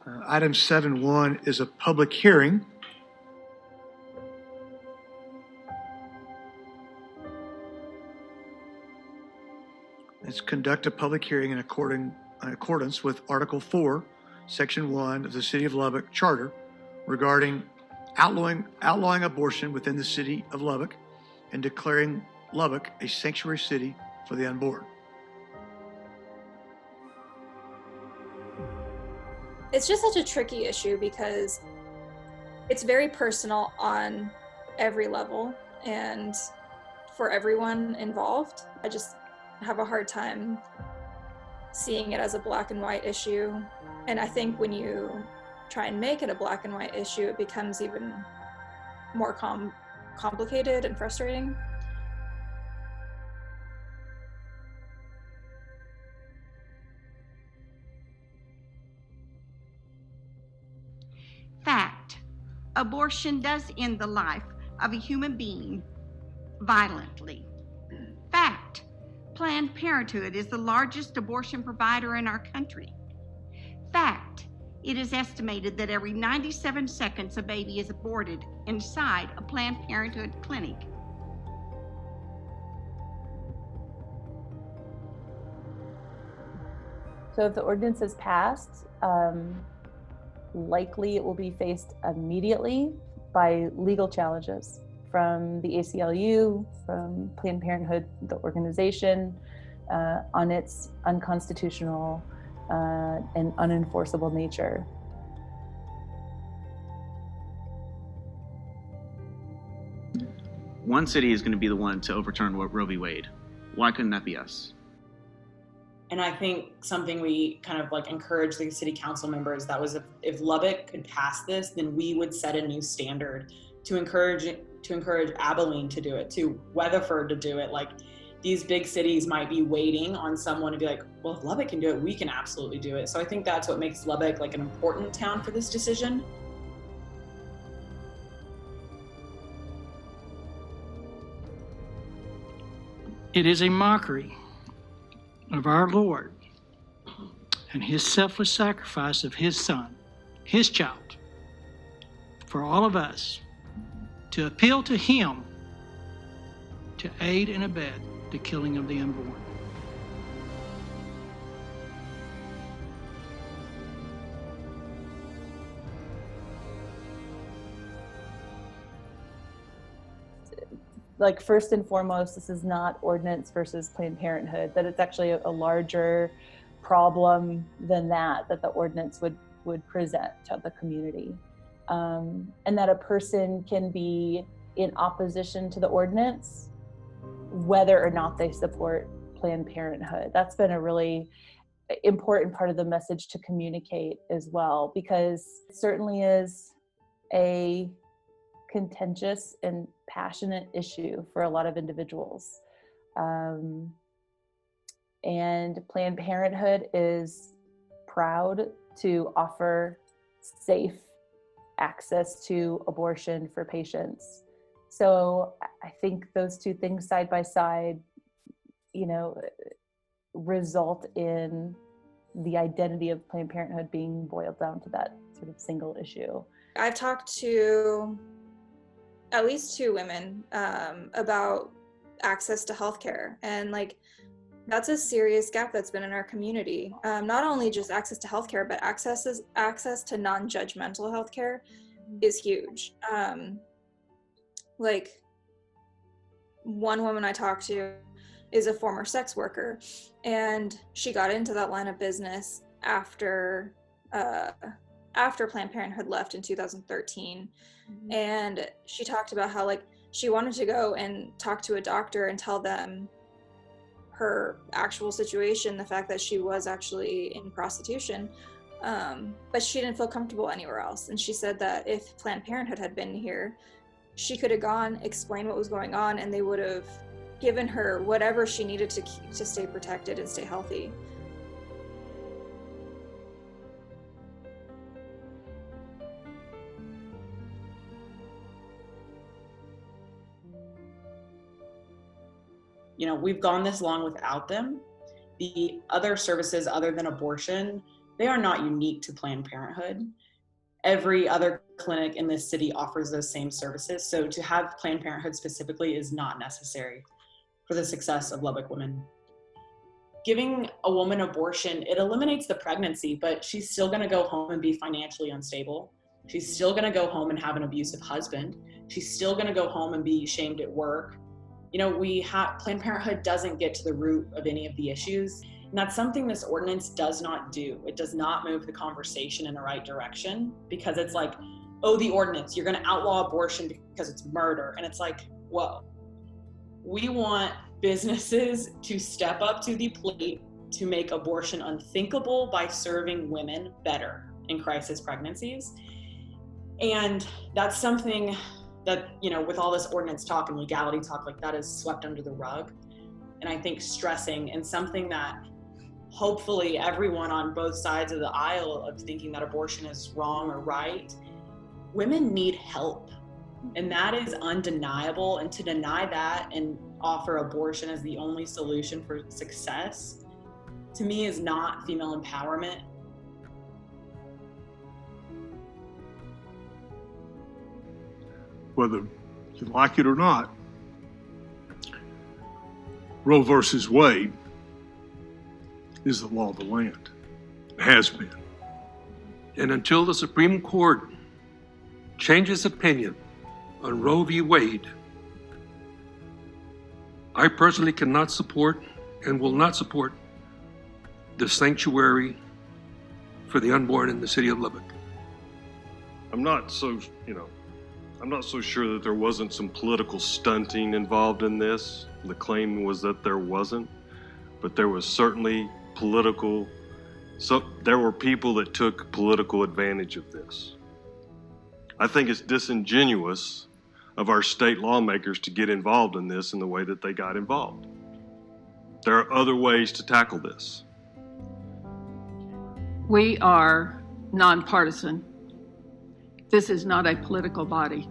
Item 7.1 is a public hearing. Let's conduct a public hearing in accordance with Article 4, Section 1 of the City of Lubbock Charter regarding outlawing abortion within the City of Lubbock and declaring Lubbock a sanctuary city for the unborn. It's just such a tricky issue because it's very personal on every level and for everyone involved. I just have a hard time seeing it as a black and white issue. And I think when you try and make it a black and white issue, it becomes even more complicated and frustrating. Fact: abortion does end the life of a human being violently. Fact: Planned Parenthood is the largest abortion provider in our country. Fact: it is estimated that every 97 seconds a baby is aborted inside a Planned Parenthood clinic. So if the ordinance is passed, likely it will be faced immediately by legal challenges from the ACLU, from Planned Parenthood, the organization, on its unconstitutional and unenforceable nature. One city is going to be the one to overturn Roe v. Wade. Why couldn't that be us? And I think something we kind of like encourage the city council members, that was if Lubbock could pass this, then we would set a new standard to encourage Abilene to do it, to Weatherford to do it. Like, these big cities might be waiting on someone to be like, well, if Lubbock can do it, we can absolutely do it. So I think that's what makes Lubbock like an important town for this decision. It is a mockery of our Lord and his selfless sacrifice of his son, his child, for all of us to appeal to him to aid and abet the killing of the unborn. Like, first and foremost, this is not ordinance versus Planned Parenthood, that it's actually a larger problem than that the ordinance would present to the community. And that a person can be in opposition to the ordinance, whether or not they support Planned Parenthood. That's been a really important part of the message to communicate as well, because it certainly is a contentious and passionate issue for a lot of individuals. And Planned Parenthood is proud to offer safe access to abortion for patients. So I think those two things side by side, result in the identity of Planned Parenthood being boiled down to that sort of single issue. I've talked to at least 2 women about access to healthcare, and that's a serious gap that's been in our community. Not only just access to healthcare, but access to non-judgmental healthcare is huge. One woman I talked to is a former sex worker, and she got into that line of business after Planned Parenthood left in 2013. Mm-hmm. And she talked about how she wanted to go and talk to a doctor and tell them her actual situation, the fact that she was actually in prostitution, but she didn't feel comfortable anywhere else. And she said that if Planned Parenthood had been here, she could have gone, explained what was going on, and they would have given her whatever she needed to stay protected and stay healthy. We've gone this long without them. The other services other than abortion, they are not unique to Planned Parenthood. Every other clinic in this city offers those same services. So to have Planned Parenthood specifically is not necessary for the success of Lubbock women. Giving a woman abortion, it eliminates the pregnancy, but she's still gonna go home and be financially unstable. She's still gonna go home and have an abusive husband. She's still gonna go home and be shamed at work. You know, Planned Parenthood doesn't get to the root of any of the issues. And that's something this ordinance does not do. It does not move the conversation in the right direction, because it's like, oh, the ordinance, you're gonna outlaw abortion because it's murder. And it's like, whoa. We want businesses to step up to the plate to make abortion unthinkable by serving women better in crisis pregnancies. And that's something that, you know, with all this ordinance talk and legality talk, like, that is swept under the rug. And I think stressing, and something that hopefully everyone on both sides of the aisle of thinking that abortion is wrong or right, women need help. And that is undeniable. And to deny that and offer abortion as the only solution for success, to me, is not female empowerment. Whether you like it or not, Roe versus Wade is the law of the land. It has been. And until the Supreme Court changes opinion on Roe v. Wade, I personally cannot support and will not support the sanctuary for the unborn in the city of Lubbock. I'm not so sure that there wasn't some political stunting involved in this. The claim was that there wasn't, but there was certainly there were people that took political advantage of this. I think it's disingenuous of our state lawmakers to get involved in this in the way that they got involved. There are other ways to tackle this. We are nonpartisan. This is not a political body.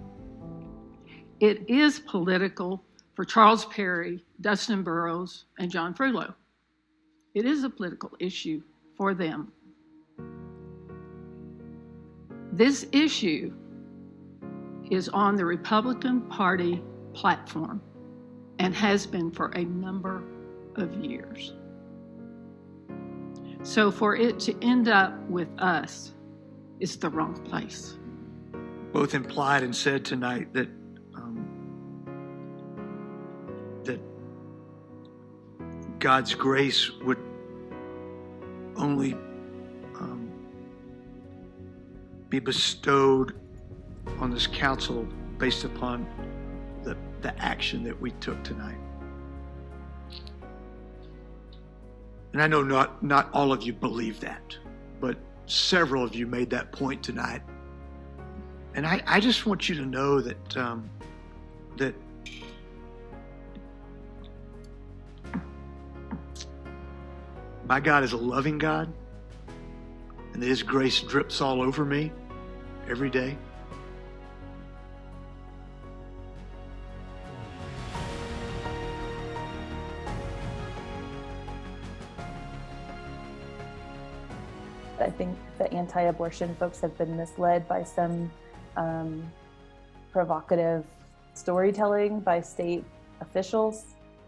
It is political for Charles Perry, Dustin Burrows, and John Frullo. It is a political issue for them. This issue is on the Republican Party platform and has been for a number of years. So for it to end up with us is the wrong place. Both implied and said tonight that God's grace would only be bestowed on this council based upon the action that we took tonight. And I know not all of you believe that, but several of you made that point tonight. And I just want you to know that that my God is a loving God, and that His grace drips all over me every day. I think the anti-abortion folks have been misled by some provocative storytelling by state officials,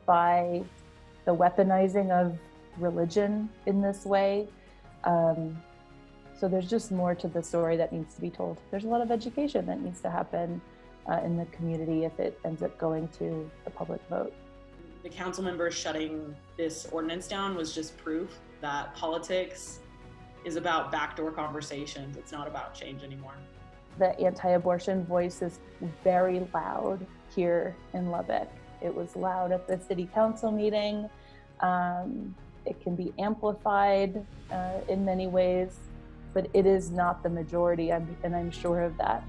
by the weaponizing of religion in this way. So there's just more to the story that needs to be told. There's a lot of education that needs to happen in the community if it ends up going to the public vote. The council members shutting this ordinance down was just proof that politics is about backdoor conversations. It's not about change anymore. The anti-abortion voice is very loud here in Lubbock. It was loud at the city council meeting. It can be amplified in many ways, but it is not the majority, and I'm sure of that.